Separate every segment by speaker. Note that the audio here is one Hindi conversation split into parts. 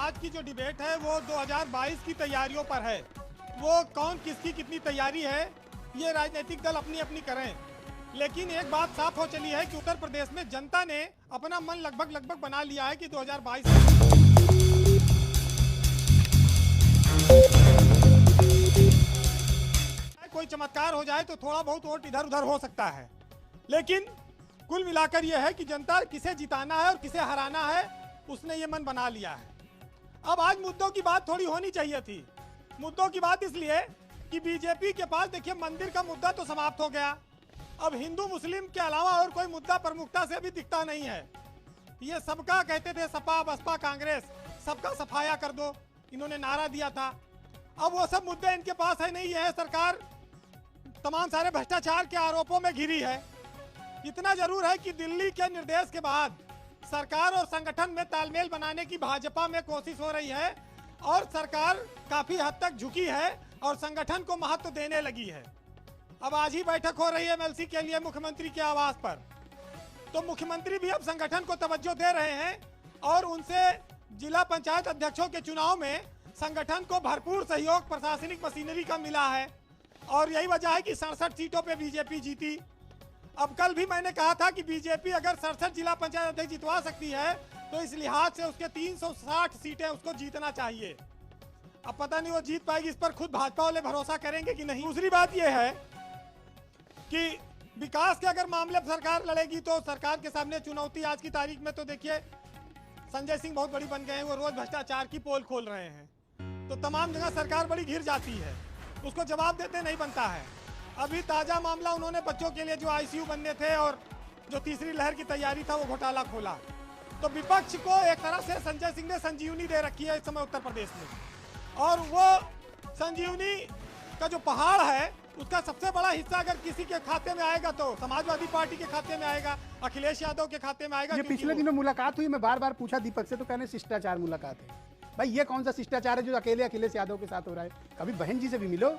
Speaker 1: आज की जो डिबेट है वो 2022 की तैयारियों पर है। वो कौन किसकी कितनी तैयारी है ये राजनीतिक दल अपनी अपनी करें, लेकिन एक बात साफ हो चली है कि उत्तर प्रदेश में जनता ने अपना मन लगभग बना लिया है कि 2022 कोई चमत्कार हो जाए तो थोड़ा बहुत वोट इधर उधर हो सकता है, लेकिन कुल मिलाकर यह है कि जनता किसे जिताना है और किसे हराना है उसने ये मन बना लिया है। अब आज मुद्दों की बात थोड़ी होनी चाहिए थी। मुद्दों की बात इसलिए कि बीजेपी के पास देखिए मंदिर का मुद्दा तो समाप्त हो गया। अब हिंदू मुस्लिम के अलावा और कोई मुद्दा प्रमुखता से अभी दिखता नहीं है। ये सबका कहते थे सपा बसपा कांग्रेस सबका सफाया कर दो, इन्होंने नारा दिया था। अब वो सब मुद्दे इनके पास है नहीं है। सरकार तमाम सारे भ्रष्टाचार के आरोपों में घिरी है। इतना जरूर है कि दिल्ली के निर्देश के बाद सरकार और संगठन में तालमेल बनाने की भाजपा में कोशिश हो रही है और सरकार काफी हद तक झुकी है और संगठन को महत्व देने लगी है। अब आज ही बैठक हो रही है एमएलसी के लिए मुख्यमंत्री के आवास पर, तो मुख्यमंत्री भी अब संगठन को तवज्जो दे रहे हैं और उनसे जिला पंचायत अध्यक्षों के चुनाव में संगठन को भरपूर सहयोग प्रशासनिक मशीनरी का मिला है और यही वजह है कि 67 सीटों पे बीजेपी जीती। अब कल भी मैंने कहा था कि बीजेपी अगर 67 जिला पंचायत अध्यक्ष जितवा सकती है तो इस लिहाज से उसके 360 सीटें उसको जीतना चाहिए। अब पता नहीं वो जीत पाएगी, इस पर खुद भाजपा वाले भरोसा करेंगे कि नहीं। दूसरी बात यह है कि विकास के अगर मामले पर सरकार लड़ेगी तो सरकार के सामने चुनौती आज की तारीख में तो देखिए संजय सिंह बहुत बड़ी बन गए हैं, वो रोज भ्रष्टाचार की पोल खोल रहे हैं, तो तमाम जगह सरकार बड़ी घिर जाती है, उसको जवाब देते नहीं बनता है। अभी ताजा मामला उन्होंने बच्चों के लिए जो आईसीयू बनने थे और जो तीसरी लहर की तैयारी था वो घोटाला खोला, तो विपक्ष को एक तरह से संजय सिंह ने संजीवनी दे रखी है इस समय उत्तर प्रदेश में। और वो संजीवनी का जो पहाड़ है उसका सबसे बड़ा हिस्सा अगर किसी के खाते में आएगा तो समाजवादी पार्टी के खाते में आएगा, अखिलेश यादव के खाते में आएगा।
Speaker 2: ये पिछले दिनों मुलाकात हुई, मैं बार बार पूछा दीपक से तो कहने शिष्टाचार मुलाकात है। भाई ये कौन सा शिष्टाचार है जो अकेले अखिलेश यादव के साथ हो रहा है? कभी बहन जी से भी मिलो।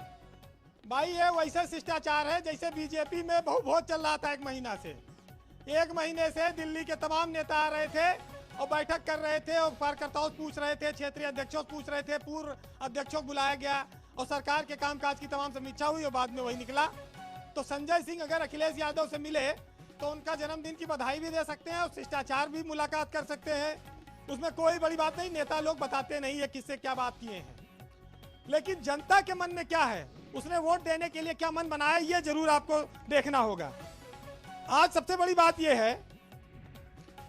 Speaker 1: भाई ये वैसा शिष्टाचार है जैसे बीजेपी में बहुत चल रहा था। एक महीने से दिल्ली के तमाम नेता आ रहे थे और बैठक कर रहे थे और कार्यकर्ताओं से पूछ रहे थे, क्षेत्रीय अध्यक्षों से पूछ रहे थे, पूर्व अध्यक्षों को बुलाया गया और सरकार के कामकाज की तमाम समीक्षा हुई और बाद में वही निकला। तो संजय सिंह अगर अखिलेश यादव से मिले तो उनका जन्मदिन की बधाई भी दे सकते हैं और शिष्टाचार भी मुलाकात कर सकते हैं, उसमें कोई बड़ी बात नहीं। नेता लोग बताते नहीं है किससे क्या बात किए हैं, लेकिन जनता के मन में क्या है, उसने वोट देने के लिए क्या मन बनाया, ये जरूर आपको देखना होगा। आज सबसे बड़ी बात यह है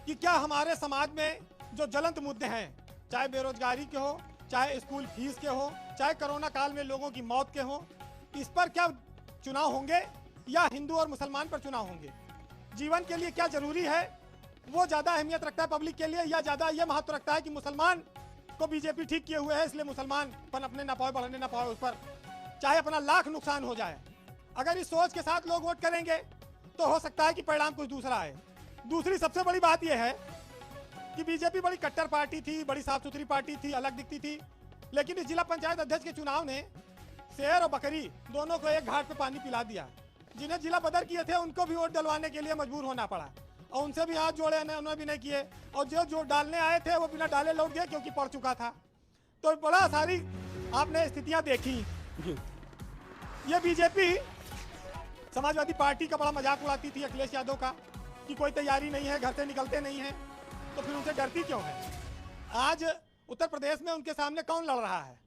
Speaker 1: कि क्या हमारे समाज में जो ज्वलंत मुद्दे हैं, चाहे बेरोजगारी के हो, चाहे स्कूल फीस के हो, चाहे कोरोना काल में लोगों की मौत के हो, इस पर क्या चुनाव होंगे या हिंदू और मुसलमान पर चुनाव होंगे? जीवन के लिए क्या जरूरी है वो ज्यादा अहमियत रखता है पब्लिक के लिए, या ज्यादा ये महत्व रखता है कि मुसलमान को बीजेपी ठीक किए हुए है इसलिए मुसलमान अपने ना पाए बढ़ने ना पाए, उस पर चाहे अपना लाख नुकसान हो जाए। अगर इस सोच के साथ लोग वोट करेंगे तो हो सकता है कि परिणाम कुछ दूसरा आए। दूसरी सबसे बड़ी बात यह है कि बीजेपी बड़ी कट्टर पार्टी थी, बड़ी साफ सुथरी पार्टी थी, अलग दिखती थी, लेकिन इस जिला पंचायत अध्यक्ष के चुनाव ने शेर और बकरी दोनों को एक घाट पे पानी पिला दिया। जिन्हें जिला बदर किए थे उनको भी वोट डलवाने के लिए मजबूर होना पड़ा और उनसे भी हाथ जोड़े उन्होंने भी नहीं किए, और जो डालने आए थे वो बिना डाले लौट गए क्योंकि पड़ चुका था। तो बड़ा सारी आपने स्थितियां देखी। ये बीजेपी समाजवादी पार्टी का बड़ा मजाक उड़ाती थी अखिलेश यादव का कि कोई तैयारी नहीं है, घर से निकलते नहीं है, तो फिर उनसे डरती क्यों है? आज उत्तर प्रदेश में उनके सामने कौन लड़ रहा है?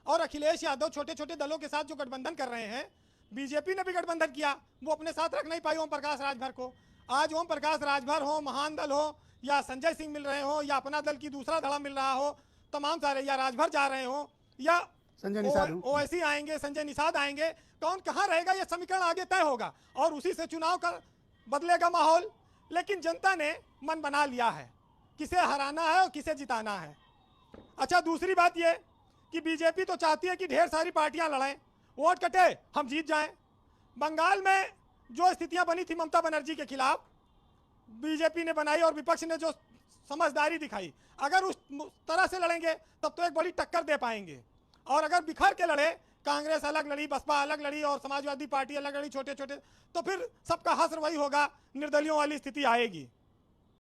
Speaker 1: और अखिलेश यादव छोटे छोटे दलों के साथ जो गठबंधन कर रहे हैं, बीजेपी ने भी गठबंधन किया, वो अपने साथ रख नहीं पाई ओम प्रकाश राजभर को। आज ओम प्रकाश राजभर हो, महान दल हो, या संजय सिंह मिल रहे हो, या अपना दल की दूसरा धड़ा मिल रहा हो, तमाम सारे, या राजभर जा रहे हो, या
Speaker 2: संजय निषाद
Speaker 1: ओवैसी आएंगे, संजय निषाद आएंगे, कौन कहाँ रहेगा ये समीकरण आगे तय होगा और उसी से चुनाव का बदलेगा माहौल। लेकिन जनता ने मन बना लिया है किसे हराना है और किसे जिताना है। अच्छा, दूसरी बात ये कि बीजेपी तो चाहती है कि ढेर सारी पार्टियां लड़ें, वोट कटे, हम जीत जाएं। बंगाल में जो स्थितियां बनी थी ममता बनर्जी के खिलाफ, बीजेपी ने बनाई और विपक्ष ने जो समझदारी दिखाई, अगर उस तरह से लड़ेंगे तब तो एक बड़ी टक्कर दे पाएंगे। और अगर बिखर के लड़े, कांग्रेस अलग लड़ी, बसपा अलग लड़ी और समाजवादी पार्टी अलग लड़ी, छोटे छोटे, तो फिर सबका हश्र वही होगा, निर्दलियों वाली स्थिति आएगी।